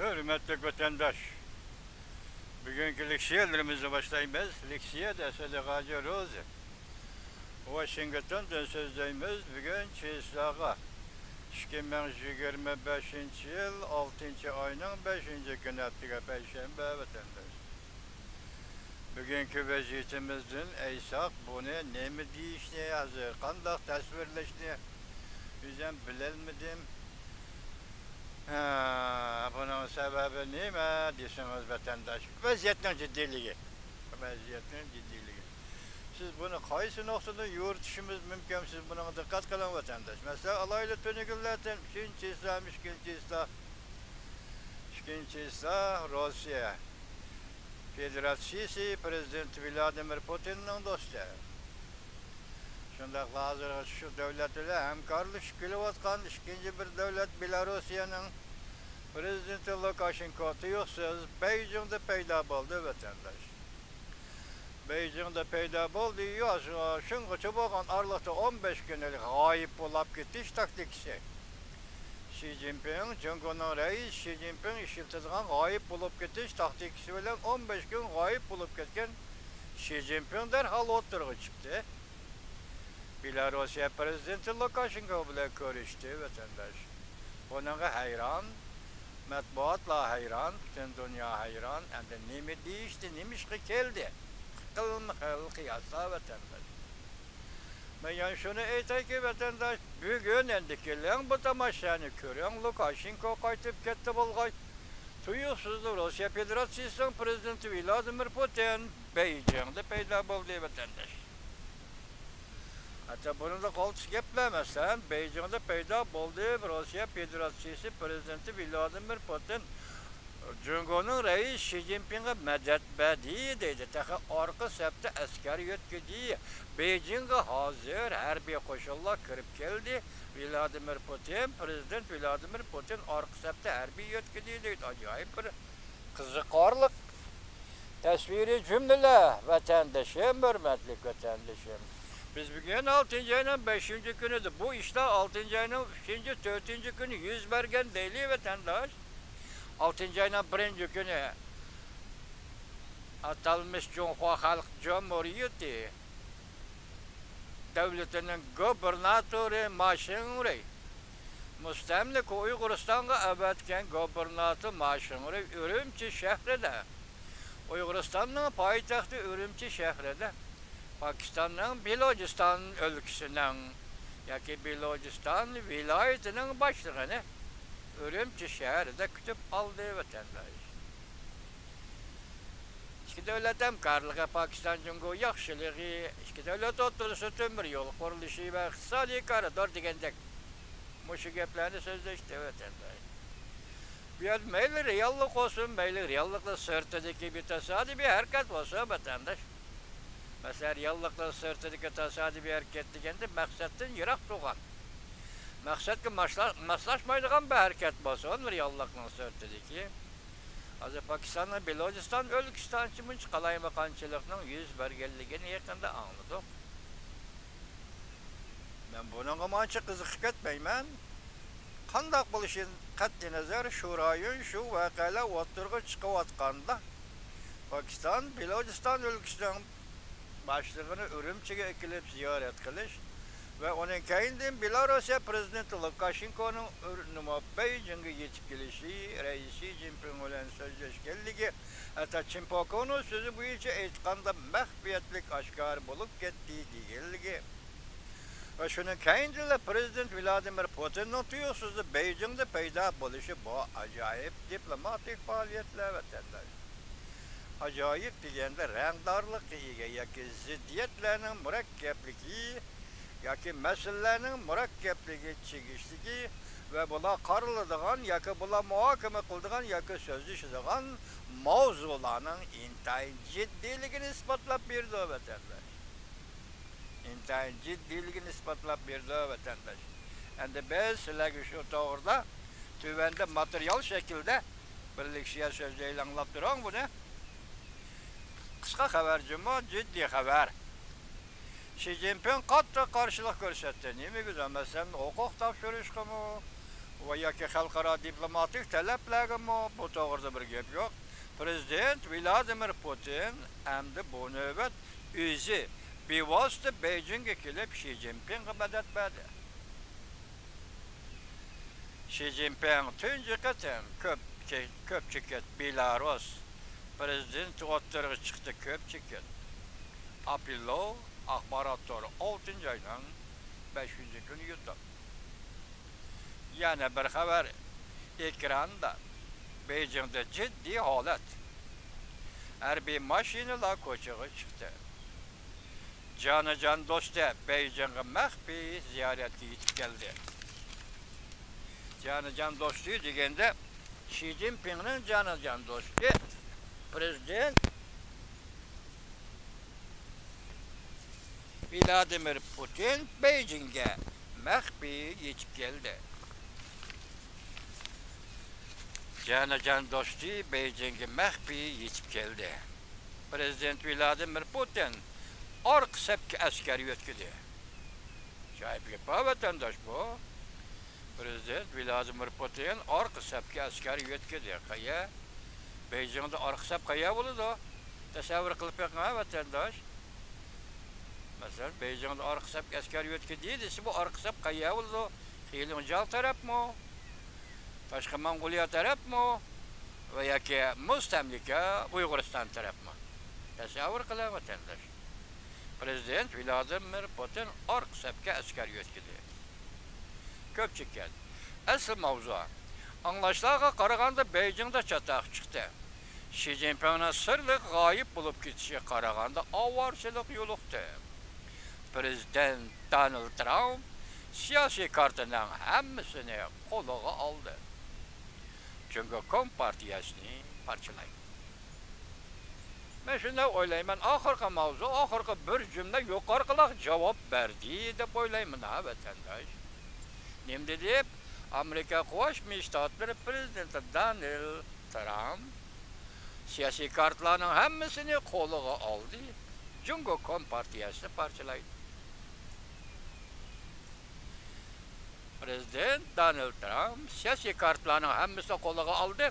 Hürmetli vatandaş, bugünkü leksiyalarımızı başlayımız. Leksiya da Sadakacı Rozi. Washington'dan sözdeyimiz bugün Çislağa. 2025 yıl 6. ayının 5. günü Perşembe vatandaş. Bugünkü vaziyetimizden eysak bunu ne mi deyişne yazı, kandak tasvirleşne bizden bilelmedim. Bunun sebebi ne mi diyorsunuz vatandaş? Vaziyetin ciddiliği. Vaziyetin ciddiliği. Siz bunu kaysı noktada yürütüşümüz mümkün, siz buna dikkat kılın vatandaş. Mesela alaylı tönüküllerden, üçüncü İslam, ikinci İslam, Rusya Federasyonu Prezidenti Vladimir Putin'in dostu. Şundak hazır şu devlet ile hemkarlık kılıvatkan ikinci bir devlet Belarusya'nın Prezidenti Lukashenko tuyuksuz Beijing'de peyda oldu vatandaş. Beijing'de peyda oldu diyor. Şunga çubuğun aralıkta 15 günlük gayip olup gittiş taktikisi. Xi Jinping, Cumhurbaşkanı reis Xi Jinping işiltidiğin gayip olup gittiş taktikisi bilen 15 gün gayip olup gitken Xi Jinping derhal oturğa çıktı. Belarusya Prezidenti Lukashenko bilen görüştü vatandaş. Bununla hayran, matbuatla hayran, bütün dünya hayran. Endi nemi değişti, nemişki geldi. Kılmıkıl kıyasla vatandaş. Ben yani şunu aytay ki vatandaş, bugün endikilen bu tamaşanı görüyorsun. Lukashenko kaytıp gitti bulgay. Tuyuksuzdu Rusya Federasyonu Prezidenti Vladimir Putin Beijing'de peyda oldu vatandaş. Hatta bunu da koltuğu geplemezsen, Beijing'de peyda oldu Rusya Federasyonu Prezidenti Vladimir Putin Cumhurbaşkanı reis Xi Jinping'e medet bedi dedi. Taka arka septe asker yetkili. Beijing'e hazır harbiy koşullar kirip geldi. Vladimir Putin, Prezident Vladimir Putin arka septe harbiy yetkili dedi. Acayip bir kızıkarlık. Tasviri cümleler vatandaşım, hürmetli vatandaşım. Biz bugün 6. ayının 5. günüdür. Bu işler 6. ayının 3. 4. günü yüz vergen değil vatandaş. 6. ayının 1. günü atalmış Cumhuriyet Halk Cumhuriyeti devletinin gubernatörü Maşinuri müstemlik Uyguristan'a evetken gubernatör Maşinuri Ürümçi şehrinde Uyguristan'ın payitahtı Ürümçi şehrinde Pakistan'ın Balochistan ülkesinin yaki Balochistan vilayetinin başlığını Ürümçi şehrinde kütüp aldı vatandaş. İki devlet hemkarlığı Pakistan Cumhuriyeti yakşılığı, iki devlet oturusu tümür yol kuruluşu ve iktisadi koridor degендek muşu geplerini sözleşti vatandaş. Bir meyli reallık olsun, meyli reallıkla sırtıdaki bir tesadüfi bir hareket olsun vatandaş. Mesela reallıkla sırtıdaki tesadüfi bir hareket degende maksatın yırak doğan. Maksat ki maslaşmaydıgan bir hareket olsun reallıkla sırtıdaki. Hazır Pakistan'la Balochistan ülkesinden çıkmış kalaymakançılıkның yüz vergenliğini yakında anladık. Ben bunun amançı kızık etmeymen. Kandak buluşun katli nazar şurayın şu vakayla oturgu çıkıvatkanda Pakistan, Balochistan ülkesinden başlığını Ürümçi'ye ekilip ziyaret kılış ve onun keyinden Belarusya Prezidenti Lukashenko'nun Beijing'e yetip gelişi, reisi Xi Jinping olan sözleşkenliği hatta Çinpoko'nun sözü bu ilçe etkanda mehbiyetlik aşkar bulup gittiği değilgi. Ve şunun keyinden Prezident Vladimir Putin'in tuyuksuzdu Beijing'de peyda buluşu bu acayip diplomatik faaliyetler vatandaş. Acayip degende rengdarlık yaki ziddiyetlerinin mürekkepliği yaki meselelerinin mürekkepliği çekişliği ve buna karılıdığın yaki buna muhakeme kıldığın yaki sözleşidiğin mavzularının intayın ciddiliğini ispatlap bir de vatandaş. İntayın ciddiliğini ispatlap bir de vatandaş. Şimdi biz silagi şu doğruda tüvende materyal şekilde birlikşiye sözleyle anlattırın bunu. Kısa habercimi ciddi haber. Xi Jinping katı karşılık gösterdi. Ne mi güzel mesela hukuk tavşırışkı mı? va yoki xalqaro diplomatik talablarga bu to'g'rida bir gap yo'q. Prezident Vladimir Putin endi bu navbat o'zi bevosita Beijingga kelib Xi Jinpingga madad berdi. Xi Jinping tunji qatim ko'pchilik Belarus prezidenti o'ttirg'i chiqdi ko'pchilik. Apillo axborotlar 6 oyning 5 kuni yutdi. Yana bir xabar ekranda Beijingda ciddi holat. Harbiy mashinalar ko'chaga chiqdi. Jonajon do'sti Beijingga maxfiy ziyoratga yetib keldi. Jonajon do'sti deganda Xi Jinpingning jonajon do'sti prezident Vladimir Putin Beijingga maxfiy yetib keldi. Jonajon do'sti Beijingga maxfiy yetib keldi. Prezident Vladimir Putin orqa sapga askar yo'tkadi. Shaybiga vatandosh bu. Prezident Vladimir Putin orqa sapga askar yo'tkadi. Qaya? Beijingda orqa sap qaya bo'ladi? Tasavvur qilib qo'ying vatandosh. Masalan, Beijingda orqa sapga askar yo'tkadi desa bu orqa sap qaya bo'ladi? Xilinjal tarafmi? Tashqi Mongoliya tarafmi? Va yoki mustamlika Uyg'uriston tarafmi? Tasavvur qiling vatandosh. Prezident Vladimir Putin orqa sapga askar yo'tkadi. Ko'pchilik. Asl mavzu. Anglashlarga qaraganda Beijingda chataq chiqdi. Xi Jinpingning sirli g'oyib bo'lib ketishiga qaraganda ovorchilik yo'liqdi. Prezident Donald Trump siyosiy kartaning hammasini qo'liga oldi. Chunki Kompartiyasini parchalaydi. Men shunday o'ylayman, oxirgi mavzu, oxirgi bir jumla yuqoriroq javob berdi deb o'ylayman vatandosh. Nima deb Amerika Qo'shma Shtatlari prezidenti Donald Trump siyosiy kartlarning hammasini qo'liga oldi. Jungo Kompartiyasini parchalaydi. Prezident Donald Trump siyosiy kartlarning hammasini qo'liga oldi.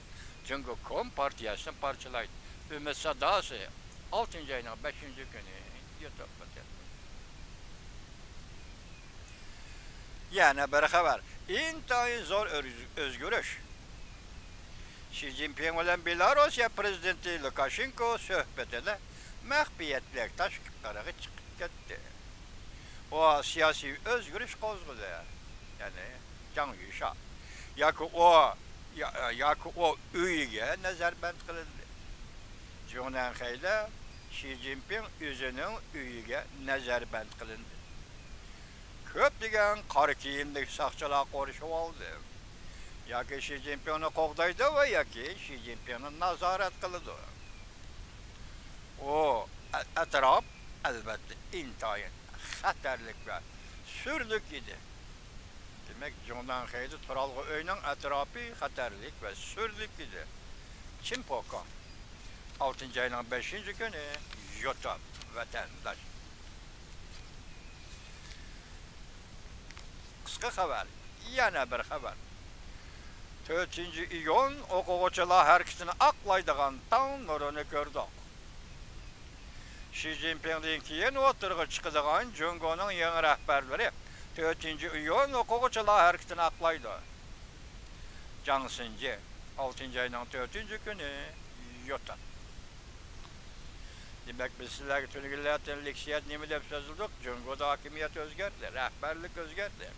Jungo Kompartiyasini parchalaydi. Ümit Sadosi 6 ayning 5 kuni YouTube o'tdi. Yana bir xabar. Intayin zo'r o'zgarish. Xi Jinping bilan Belorussiya prezidenti Lukashenko suhbatida maxfiyatlik tashqariga chiqib ketdi. O siyosiy o'zgarish qo'zg'adi. Ya'ni Zhang Yusha. Yoki o uyiga nazarband qilindi. Jonan Xeyla Xi Jinping o'zining uyiga nazarband qilindi. Ko'p degan qora kiyimli saqchilar qo'rishib oldi. Yoki Xi Jinpingni qo'g'daydi va yoki Xi Jinpingni nazorat qiladi. O atrof albatta intayin xatarlik va surlik edi. Demak, Jonan Xeyla turalg'i uyning atrofi xatarlik va surlik edi. Chimpoko 6 ayning 5 kuni YouTube vatandosh. Qisqa xabar, yana bir xabar. 4-iyun o'quvchilar harakatini aqlaydigan tong nurini ko'rdik. Xi Jinpingdan keyin o'tirg'i chiqadigan Jungoning yangi rahbarlari 4-iyun o'quvchilar harakatini aqlaydi. Zhang Xinji 6 ayning 4 kuni YouTube. Demek biz sizlerge tünügüllatin leksiyat nemi dep sözüldük, Jungo'da hakimiyet özgerdi, rahberlik özgerdi.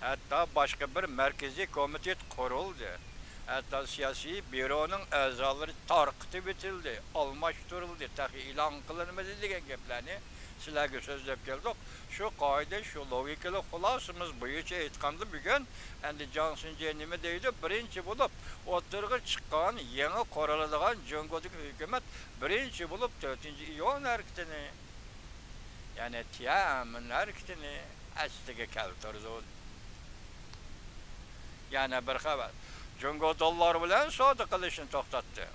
Hatta başka bir merkezi komitet kuruldu. Hatta siyasi büronun azaları tarqıtı bitildi, almıştırıldı, tahi ilan kılınmadı degen geplerini sizlerge sözlep geldik. Şu kaide, şu logikalı xulasımız boyunca aytqanda bugün endi Zhang Xinji nima deydi, birinchi bo'lib o'tirg'i chiqqan yangi quruladigan Jungodagi hukumat birinchi bo'lib 4-iyun harakatini, ya'ni Tiananmen harakatini asliga keltirdi. Yana bir xabar. Jungo dollar bilan savdo qilishni to'xtatdi.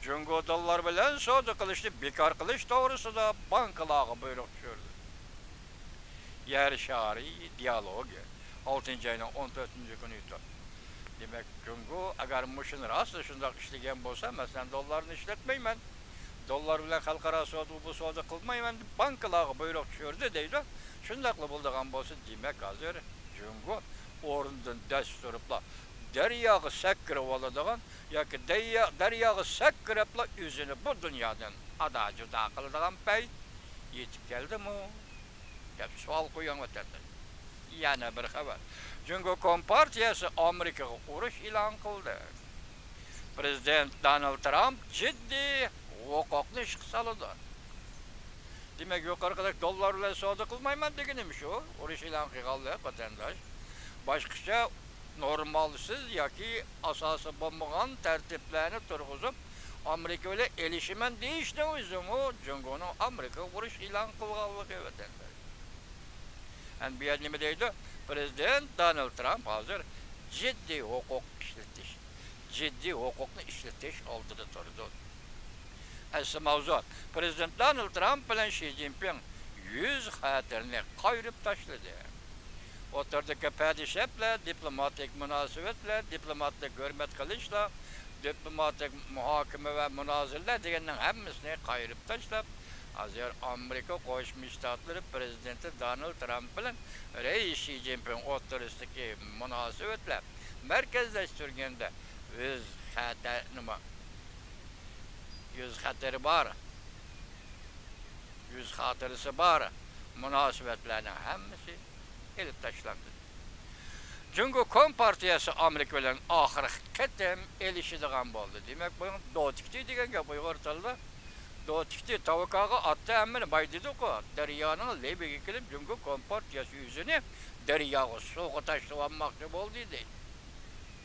Jungo dollar bilan savdo qilishni bekor qilish to'g'risida bankalarga buyruq tushirdi. Yer shari dialogi 6 ayının 14-cü günü idi. Demek Cungo agar muşun rastı şundaq işlegen bolsa, mesela dollarını işletmeymen. Dollar bilen halkara bu soda kılmayman, bankalarga buyruq düşürdü deydi. Şundaqlı bulduğan bolsa demek hazır Cungo orundan dəst turupla deryağı səkkirib oladigan yoki deryağı səkkiribla özünü bu dünyadan ada juda qiladigan payt yetib keldimi? Deb savol qo'ygan vatandaş. Yana bir xabar. Cungo Kompartiyasi Amerikaga urush e'lon qildi. Prezident Donald Trump jiddiy huquqni ishga soladi. Demak, yuqorqidek dollar bilan savdo qilmayman deganim shu. Urush e'lon qilganlar vatandaş. Başqacha normalsiz yoki asosi bo'lmagan tartiblarni turg'izib Amerika bilan elishiman deyishdi o'zimi Jungoning Amerika urush e'lon qilganligi vatandaş. Bu yer nima deydi? Prezident Donald Trump hozir jiddiy huquqni ishlatish oldida turdi. Asli mavzu Prezident Donald Trump bilan Xi Jinping yuz xatirni qo'yib tashladi. O'rtadagi padishaplar, diplomatik munosabatlar, diplomatik hurmat qilishlar, diplomatik muhokama va munozirlar deganning hammasini qo'yib tashlab, hozir Amerika Qo'shma Shtatlari prezidenti Donald Trump bilan Rais Xi Jinping o'rtasidagi munosabatlar markazlashtirganda yuz xatirisi bor munosabatlarning hammasi elib tashlandi. Jungo Kompartiyasi Amerika bilan oxirgi qatam elishadigan bo'ldi. Demak, bu dotikti degan gap Uyg'ur dotikti tavakaga atdi hammani baydidiku. Daryoning lebiga kelib Jungo Kompartiyasi yuzini daryoga suvga tashlab olmoqchi bo'ldi deydi.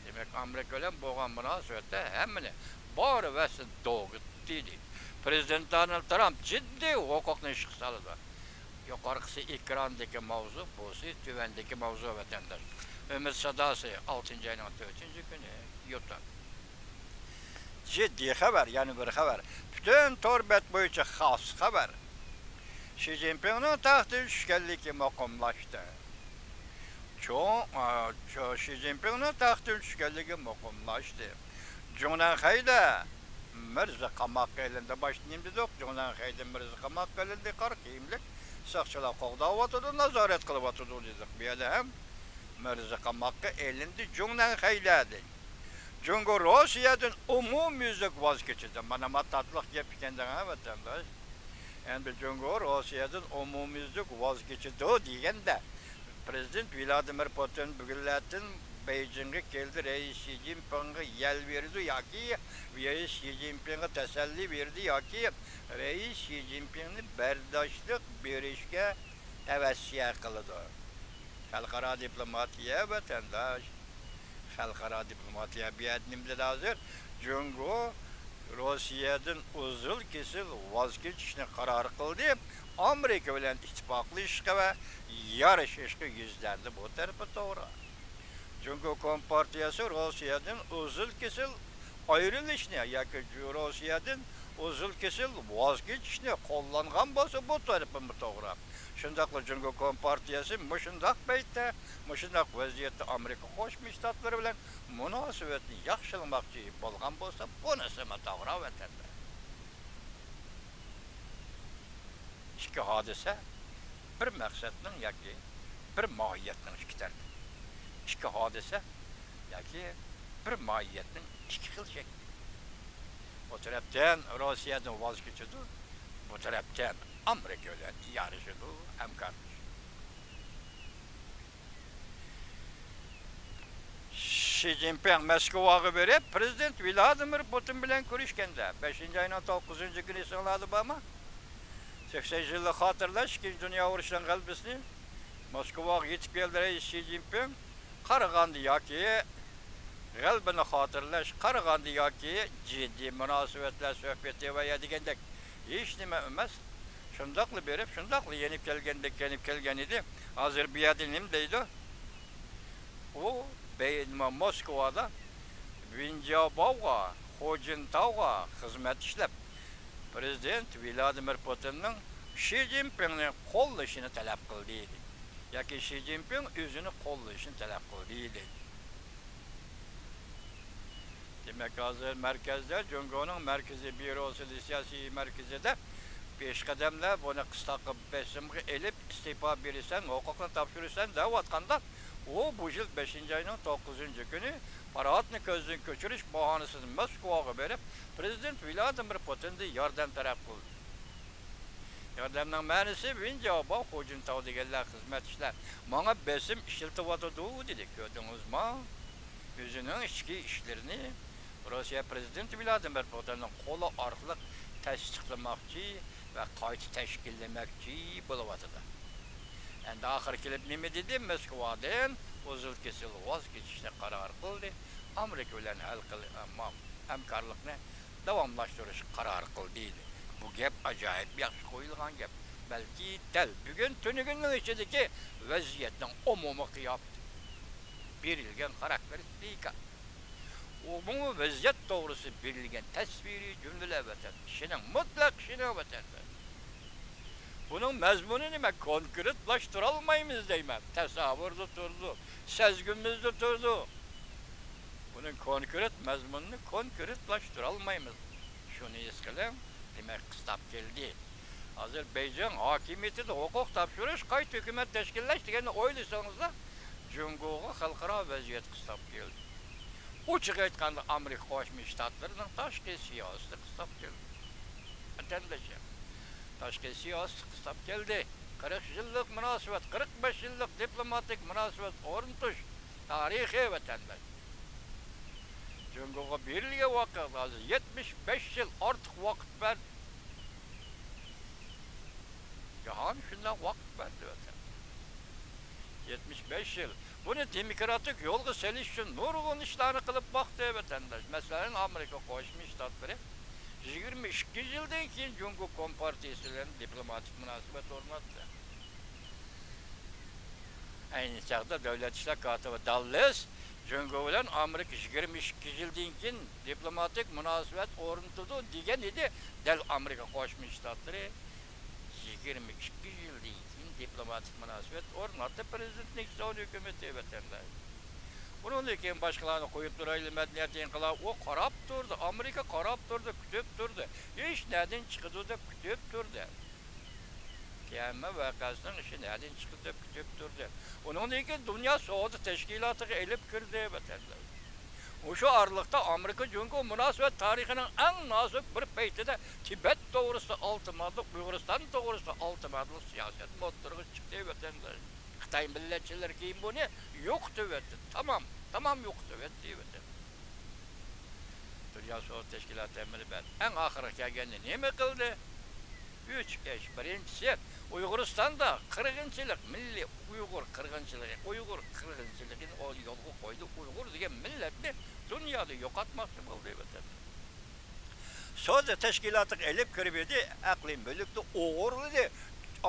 Demak, Amerika bilan bo'lgan munosabatda hammani bor vasi do'g'itdi deydi. Prezident Donald Trump jiddiy huquqni ishga soladi. Yuqorqisi ekrandagi mavzu, busi tuvandagi mavzu vatandaş. Ümit Sadası 6. ayının 4. günü yurtta. Ciddi haber, yani bir haber. Bütün torbet boyunca xas haber. Xi Jinping'nin taxtı düşkənliki muqimlaşdı. Xi Jinping'nin taxtı düşkənliki muqimlaşdı. Cungan Xeyde Mirza qamaq elinde başlayayım dedik. Cungan Xeyde Mirza qamaq elinde qarqiyimlik. Saqçılar qoğdab oturdu, nazaret qilib oturdu dedik. Bu yerda ham Mirza qamoqqa elindi Cungan Xeyde. Jungo Rossiyadan umumyüzlük vazgeçildi. Mana tatliq gap ekandan vatandaş. Endi Jungo Rossiyadan umumyüzlük vazgeçildi deganda Prezident Vladimir Putin bugunlardan Beijing'e keldi, Rais Xi Jinping'e yel verdi yoki Rais Xi Jinping'e tasalli verdi yoki Rais Xi Jinping'ni bardoshlik berishga tavsiya qildi. Xalqaro diplomatiya vatandaş. Xalqaro diplomatiya biatnimda hozir Jungo Rossiyadan uzul kesil voz kechishni qaror qildi. Amerika bilan ittifoqlashishga va yarashishga yuzlandi. Bu tarafi to'g'ri. Jungo Kompartiyasi Rossiyadan uzul kesil ayrılışni yoki Rossiyadan uzul kesil voz kechishni qo'llangan bo'lsa, bu tarafi to'g'ri. Shundaqla Jungo Kompartiyasi mushundaq paytda, mushundaq vaziyatda Amerika Qo'shma Shtatlari bilan munosabatni yaxshilamoqchi bo'lgan bo'lsa, bunisi to'g'ri vatanda. İki hodisa bir maqsadning yoki bir mohiyatning ikki tarafi. İki hodisa yoki bir mohiyatning ikki xil shakli. Bu tarafdan Rossiyadan voz kechadi, bu tarafdan Amerika bilan yarışıdı, hamkorlik. Xi Jinping Moskvaga berib, Prezident Vladimir Putin bilan ko'rishganda 5. ayning 9. kuni sanaladi bama. 80 yillik xotirlash, Ikkinchi dunyo urushidan g'alabasini Moskvaga yetib keldi Xi Jinping. Qarag'andi yoki g'alabani xotirlash, qarag'andi yoki jiddiy munosabatlar suhbati va degandek hech nima emas. Şundaqlı berib, şundaqlı yenib kelgan edi. Hozir bu yerda nima deydi? O Moskvada Vinjabovga, Xojintauga xizmat ishlab Prezident Vladimir Putinning Xi Jinpingni qo'llashini talab qildi edi. yoki Shi Jinping o'zini qo'llashini talab qildi. Demek hozir markazda Jungoning markaziy byurosi siyosiy markazida peshqadamlar buni qistaqib besimga elib istifa berilsan, huquqni topshirsan deyotganda o bu yil 5-oyning 9-kuni paroatni ko'zdan ko'chirish bahonasini Moskvaga berib, prezident Vladimir Putinga yordam talab qildi. Yordamning ma'nosi Vinjaba Xo'jintov deganlar xizmatchilar menga besim ishiltiyotdi dedi. Ko'rdingizmi? O'zining ichki ishlarini Rossiya prezidenti Vladimir Putinning qo'li orqali tasdiqlamoqchi va qayta tashkillamoqchi bo'lyapti. Endi oxir kelib nima dedi? Moskvadan uzil kesil voz kechishga qaror qildi. Amerika bilan hamkorlikni davomlashtirish qaror qildi. Bu gap ajoyib yaxshi qo'yilgan gap. Balki dal bugun tunugunning ichidagi vaziyatning umumiy qiyofati berilgan xarakteristika. Bu vaziyat doğrusu berilgan tasviri cümleler vatan. Şinin mutlak şinin vatan. Bunun mazmunu nima? Konkretlaştıralmayımız deyman. Tasavvurda turdu, sezgimizde turdu. Bunun konkret mazmununu konkretlaştıralmayımız. Şunu eskilen demek kıstap geldi. Azerbaycan hakimiyeti de hukuk topshirish qayta hükümet teşkillash deganni o'ylasangiz da Jungoga xalqaro vaziyat kıstap geldi. Uçuk aytganda Amerika Qo'shma Shtatlarining tashqi siyosati qistab keldi. Vatandoshlar, tashqi siyosati qistab keldi. 40 yillik munosabat, 45 yillik diplomatik munosabat o'rnatish tarixiy vatandosh. Jungoga berilgan vaqt hozir 75 yil ortiq vaqt var. Jahon shundan vaqt berdi vatan. 75 yil. Bunu demokratik yolga selish uchun nurg'un ishlarni qilib boqdi vatandosh. Masalan, Amerika Qo'shma Shtatlari 22 yildan keyin Jungo Kompartiyasi bilan diplomatik munosabat o'rnatdi. Ayni chaqda davlat ishlar kotibi Dallas Jungo bilan Amerika 22 yildan keyin diplomatik munosabat o'rnatdi degan edi. Dal Amerika Qo'shma Shtatlari 22 yildan keyin diplomatik munosabat o'rnatdi prezident Nixon hukumati vatandosh. Bunun keyin boshqalarni qo'yib turayli madaniyat inqilob o qarab turdi. Amerika qarab turdi, kutib turdi. Hech nadan chiqdi deb kutib turdi. Kema vaqasining ishi nadan chiqdi deb kutib turdi. Undan keyin dunyo savdo tashkilotiga elib kirdi vatandosh. O'sha oraliqda Amerika Jungo munosabat tarixining eng nozik bir paytida Tibet to'g'risida oltimadli, Uyg'uriston to'g'risida oltimadli siyosat motoriga chiqdi vatandosh. Xitoy millatchilari keyin buni yo'q debdi. Tamam yo'q debdi vatandosh. Dunyo savdo tashkiloti milbat eng oxirgi kelganda nima qildi? 3 ish. Birinchisi Uyg'uristonda qirg'inchilik, milliy Uyg'ur qirg'inchiligi, Uyg'ur qirg'inchiligini yo'lga qo'ydi. Uyg'ur degan millatni dunyoda yo'qotmoqchi bo'ldi vatandosh. Savdo tashkilotiga elib kirib edi, aqliy mulkni o'g'irladi.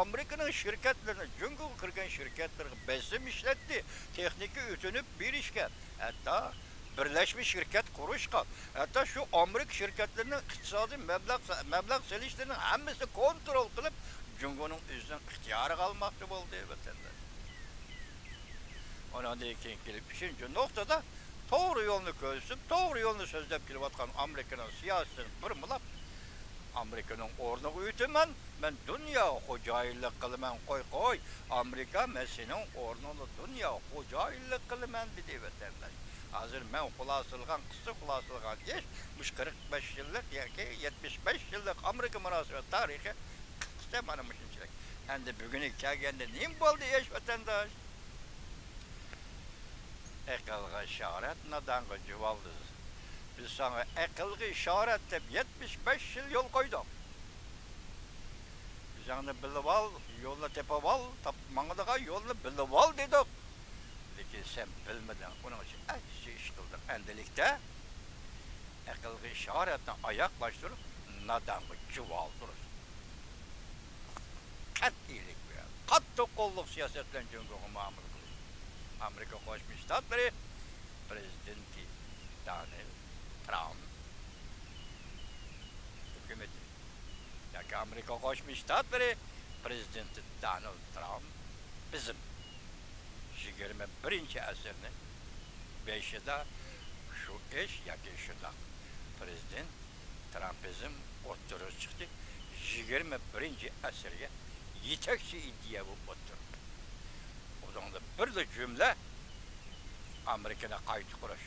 Amerika'nın şirketlerine, Jungo'ga kirgan şirketlerine besim işletti. Texnika o'tinib berishgan. Hatta birleşmiş şirket kuruşkan. Hatta şu Amerika şirketlerinin iqtisodiy mablag' selishlarinin hammasini kontrol qilib, Jungo'ning o'zidan ixtiyori qolmoqchi bo'ldi vatandosh. Ondan keyin kelib 3-noktada to'g'ri yo'lni ko'rsatib, to'g'ri yo'lni so'zlab kelayotgan Amerika'nın siyosatini bir milab Amerika'nın o'rniga o'taman, men dunyo xo'jayinlik qilaman, qo'y. Amerika men sening o'rningda dunyo xo'jayinlik qilaman dedi vatandosh. Hozir men xulosalgan ish, bu 45 yillik yoki 75 yillik Amerika munosabat tarixi qisqa mana shunchalik. Endi bugunga kelganda nima bo'ldi ish vatandosh? Aqlga ishorat nadanga juvaldi. Biz sana aqlga ishorat deb 75 yil yo'l qo'ydik. Biz yani bilib ol, yo'lni tepib ol, mangdiga yo'lni bilib ol dedik. Lekin sen bilmading, uning uchun aksi ish qilding. Endilikda aqlga ishoratni oyoqlashtirib, nadanga juvaldir. Qat'iylik bilan, qattiq qo'lliq siyosat bilan Jungoga muomala qildi. Amerika Qo'shma Shtatlari prezidenti Donald Trump hükümeti. Yani Amerika Qo'shma Shtatlari prezidenti Donald Trump bizim 21. asrning 5'ida şu iş yoki shundoq prezident Trumpizm o'ttirib chiqdi. 21. asrga yetakchi idea bo'lib o'ttirdi. O'zingda bir cümle Amerika'da qayta qurish,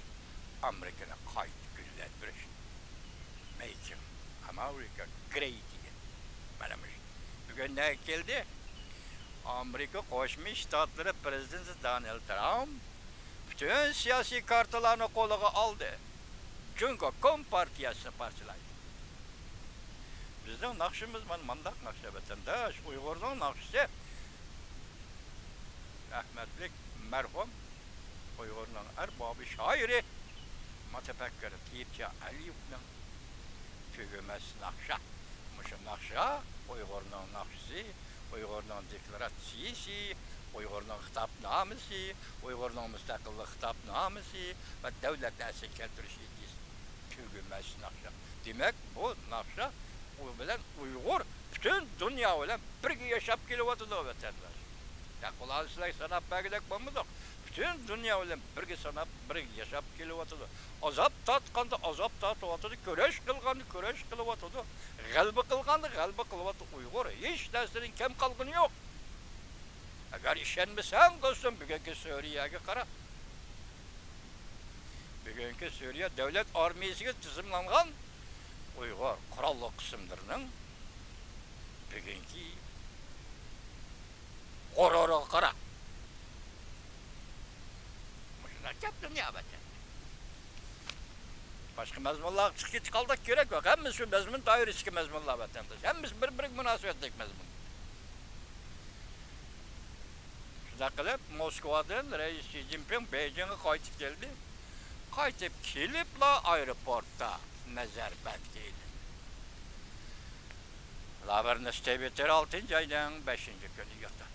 Amerika'da qayta gullantirish. Making America great degan. Mana bugun ne keldi? Amerika Qo'shma Shtatlari prezidenti Donald Trump bütün siyasi kartalarni qo'liga oldi. Çünkü Kompartiyasini parchalaydi. Bizning naqshimiz mana mundaq naqsha vatandosh, Uyg'urning naqshi. Rahmatlik marhum Uyg'urning arbobi shoiri mutafakkir Tiyipcha Aliyevning tugamas naqsha. Mushu naqsha Uyg'urning naqshisi, Uyg'urning deklaratsiyasi, Uyg'urning xitobnomasi, Uyg'urning mustaqillik xitobnomasi va davlat asl keltirish ideyasi tugamas naqsha. Demak, bu naqsha u bilan Uyg'ur bütün dünya bilan birga yashab kelyapti vatandosh. Yaqullar sizlar sanab bagidek bo'lmadi. Bütün dünya bilan birga sanab birga yashab kelyapti. Azab tatqanda azab tatyapti, kurash qilganda kurash qilyapti. G'alba qilganda g'alba qilyapti Uyg'ur. Hech narsaning kam qolgani yo'q. Agar ishonmasang do'stim, bugungi Suriyaga qara. Bugungi Suriya davlat armiyasiga tizimlangan Uyg'ur qurolli qismlarining bugungi g'ururiga qara. Shunday gap dunyo batan. Boshqa mazmunlar chiqib qoldik kerak yo'q. Hammasi shu mazmun doirasiga mazmunlar vatandosh. Hammasi bir-biriga munosabatlik mazmun. Shunday qilib Moskvadan Rais Xi Jinping Beijingga qaytib keldi. Qaytib kelibla aeroportda nazarband deydi. Labarni Stebeter 6. ayning 5. kuni yotdi.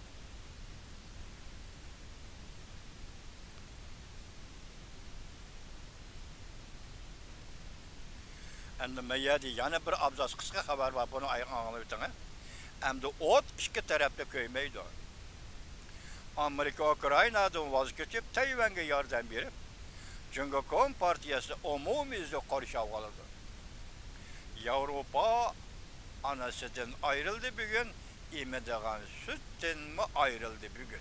Endi mayadi yana bir abzas qisqa xabar var bunu anglab o'ting. Endi ot ikki tarafda ko'ymaydi. Amerika Ukrainadan voz kechib Tayvanga yordam berib, Cumhuriyet Kompartiyasi umumiy qarshi oldi. Yevropa anasından ayrıldı bugün, imediğen sütten mi ayrıldı bugün?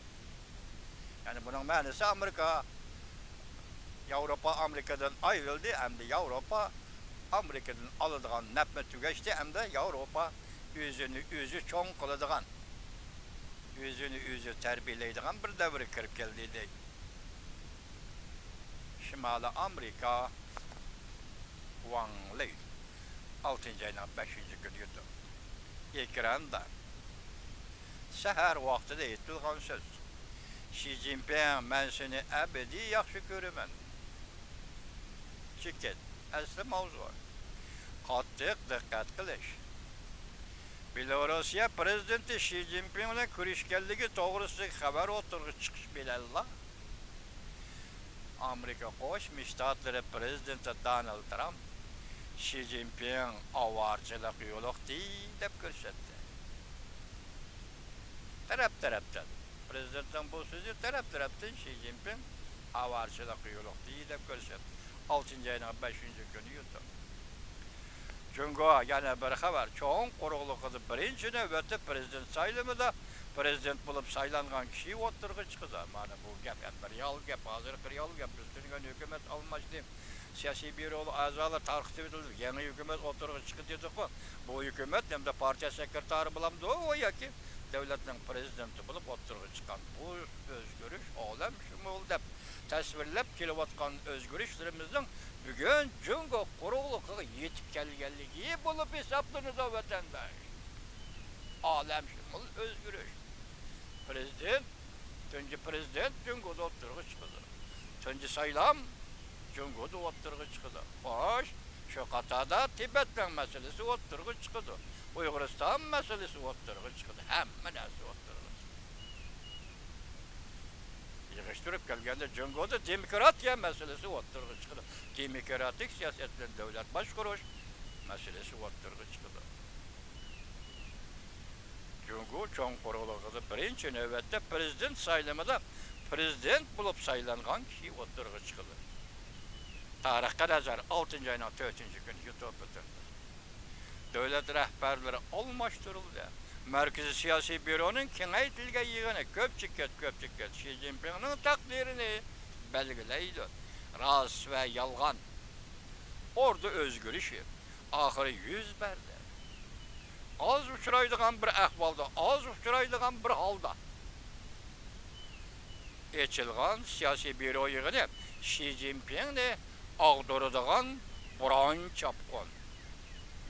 Yani bunun manası Amerika, Avrupa Amerika'dan ayrıldı, hem de Avrupa Amerika'dan alıdığan nefmet tükeşti, hem de Avrupa özü çoğun kılıdığan, özü terbiyeleydiğen bir devre kirip geldi. Şimali Amerika Wang Lei 6. ayının 5. günü yutdu. Ekranda seher vaxtida aytilgan söz. Xi Jinping, men seni ebedi yaxshi ko'raman. Cheket, asli mavzu. Qattiq diqqat qilish. Belorussiya prezidenti Xi Jinping bilan ko'rishganligi to'g'risidagi xabar o'tirg'i chiqish bilan Amerika Qo'shma Shtatlari prezidenti Donald Trump Xi Jinping avarchilik yo'liqdi deb ko'rsatdi. Taraf-tarafdan prezidentning bu so'zi taraf-tarafdan Xi Jinping avarchilik yo'liqdi deb ko'rsatdi. 6. ayning 5. kuni yutdi. Çünkü yana bir xabar, cho'ng quruqligida birinchi navbatda prezident saylamida prezident bo'lib saylangan kishi o'tirg'i chiqdi. Mana bu gap bir real gap, hozir real gap. Bizning hukumat almashdi. Siyosiy byurolu a'zolar tarqitib etildi. Yangi hukumat o'tirg'i chiqdi dedi-ku. Bu hukumat hamda partiya sekretari bilamdi o yoki davlatning prezidenti bo'lib o'tirg'i chiqqan. Bu o'zgarish olam shumul deb tasvirlab kelayotgan o'zgarishlarimizning bugun Jungo quruqligiga yetib kelganligi bo'lib hisoblanadi vatandosh. Olam shumul o'zgarish. Prezident, tunji prezident Jungoda o'tirg'i chiqdi. Tunji saylam Jungoda o'tirg'i chiqdi. Xo'sh, shu qatorda Tibetning masalasi o'tirg'i chiqdi. Uyg'uriston masalasi o'tirg'i chiqdi. Hamma narsa o'tirg'i chiqdi. Yig'ishtirib kelganda Jungoda demokratiya masalasi o'tirg'i chiqdi. Demokratik siyosat bilan davlat boshqarish masalasi o'tirg'i chiqdi. Jungo cho'ng quruqligida birinchi navbatda prezident saylamida prezident bulup saylangan kişi oturga çıkılır. Tarihka nazar 6. ayının 4. günü YouTube bitirdi. Devlet rehberleri almıştırıldı. Merkezi Siyasi Büro'nun kengaytilge yığını köpçük et Xi Jinping'in takdirini belgileydi. Ras ve yalgan. Orada özgür işi. Ahırı yüz verdi. Az uçuraydıgan bir ahvalda, az uçuraydıgan bir halda. Eçilgan Siyasi Büro yığını Xi Jinping'ni ağdırıdığan buran çapkın.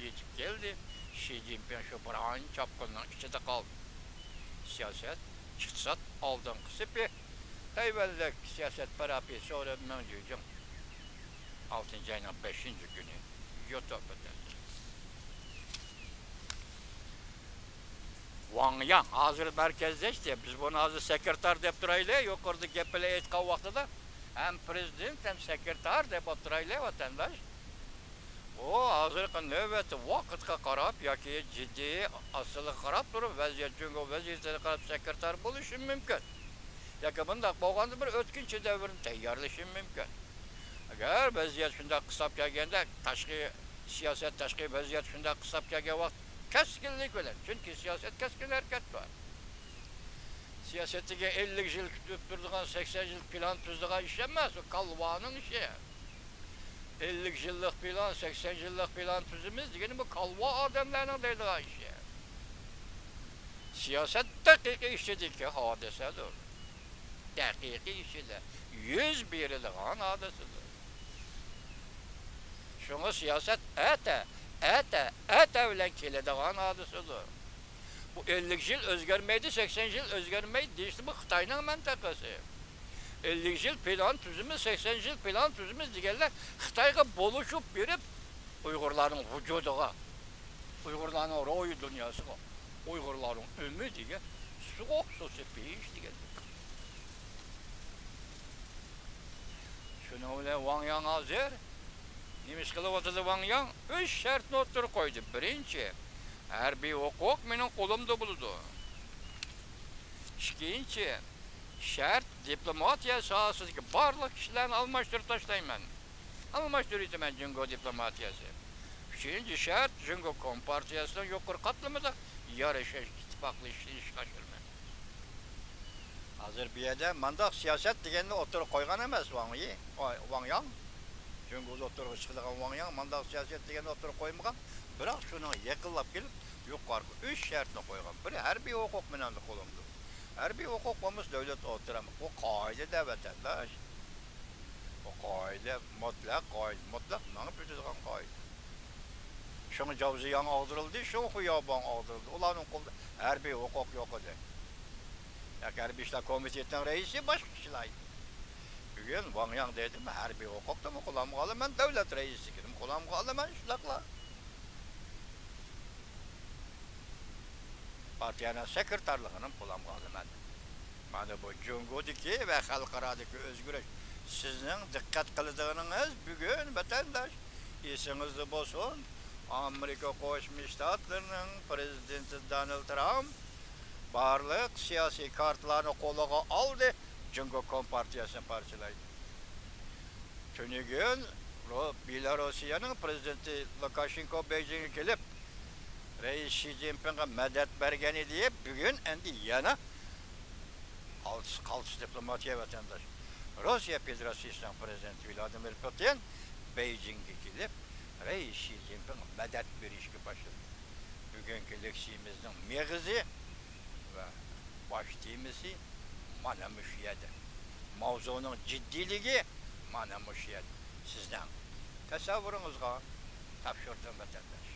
Yetip geldi. Xi Jinping şu buran çapkınlığın içinde kaldı. Siyaset, çıksat, aldın kısıpı. Eyvallah siyaset parapi sonra mevcudum. 6. ayının 5. günü YouTube'da. Wang Yang hazır merkezde işte. Biz bunu hazır sekreter deyip durayla yukarıda gepele etkan vaxtıda hem prezident hem sekreter deyip oturayla vatandaş. O hazırkı növbeti vakitka qarab yoki ciddi asılı qarab turib vaziyat çünkü vaziyetine qarab sekreter buluşu mümkün. Yoki bundaq bo'lganda bir o'tkinchi davrni tayyorlashi mümkün. Agar vaziyat shunday qisab kelganda tashqi siyosat tashqi vaziyat shunday qisab kelgan vaqt keskinlik bilan chunki siyosat keskin harakat bor. Siyosatiga 50 yil kutib turadigan 80 yil plan tuzadigan ish emas, o kalvaning ishi. 50 yıllık plan, 80 yıllık plan tüzümüz degeni bu kalva adamlarının deydiği işi. Siyaset dakiki işidir ki hadisedir. Dakiki işidir. 100 biriliğin hadisidir. Şunu siyaset ete bilen kelediğin hadisidir. Bu 50 yıl özgürmeydi, 80 yıl özgürmeydi. İşte bu Xitayning mentakası. 50 yıl plan tüzümüz, 80 yıl plan tüzümüz diyenler Xitayga buluşup berip Uygurların vücuduga, Uygurların royu dünyasına, Uygurların ömrü diye soğuk sosiyeteyiş diye. Şunu öyle Wang Yang hazır, neymiş kılıp oturdu Wang Yang? 3 şart notları koydu. Birinci, her bir hukuk benim kolumda bulundu. İkinci, şart diplomatiya sahasındaki barlıq kişilerini almıştır taşlayman. Almıştır ben Cungo diplomatiyası. Üçüncü şart Cungo Kompartiyasının yukarı katlamada yarışa ittifaklı iş kaçırma. Hazır bir yerde mandak siyaset diyenini oturup koygan emez Wang Yang. Cungo'da oturup çıkılan Wang Yang mandak siyaset diyenini oturup koymagan. Bırak şunu yakıllap gelip yukarı 3 şartını koygan. Biri her bir hukuk menanlı kolumdu. Her bir hukukumuz devlet oturamaz. O kaide de vatandaş. O kaide mutlak, ne yapacağız kaide? Şunu Cavziyan aldırıldı, şu Huyaban aldırıldı. Ulanın kolda her bir hukuk yok idi. Her bir işler komitetin reisi başka kişilerdi. Bugün Wang Yang dedim, her bir hukukta mı kullanmalı? Ben devlet reisi dedim, kullanmalı ben işlakla. Partiyanın sekreterliğinin kullanmalı ben. Bana bu Cungo'daki ve halkaradaki özgürlük sizin dikkat kıldığınız bugün vatandaş esinizde olsun. Amerika Koşmuş Ştatlarının prezidenti Donald Trump barlık siyasi kartlarını kolağa aldı. Cungo Kompartiyasını parçalaydı. Çünkü gün Belarusya'nın prezidenti Lukashenko Beijing'e gelip Reis Xi Jinping'e medet bergeni diye bugün endi yana kalç diplomatiya vatandaş. Rusya Federasyonu Prezidenti Vladimir Putin Beijing'e gidip Reis Xi Jinping medet verişki başladı. Bugünkü leksimizin meğizi ve baş temisi mana müşiyedi. Mavzunun ciddiliği mana müşiyedi. Sizden tasavvurunuzga tapşırdım vatandaş.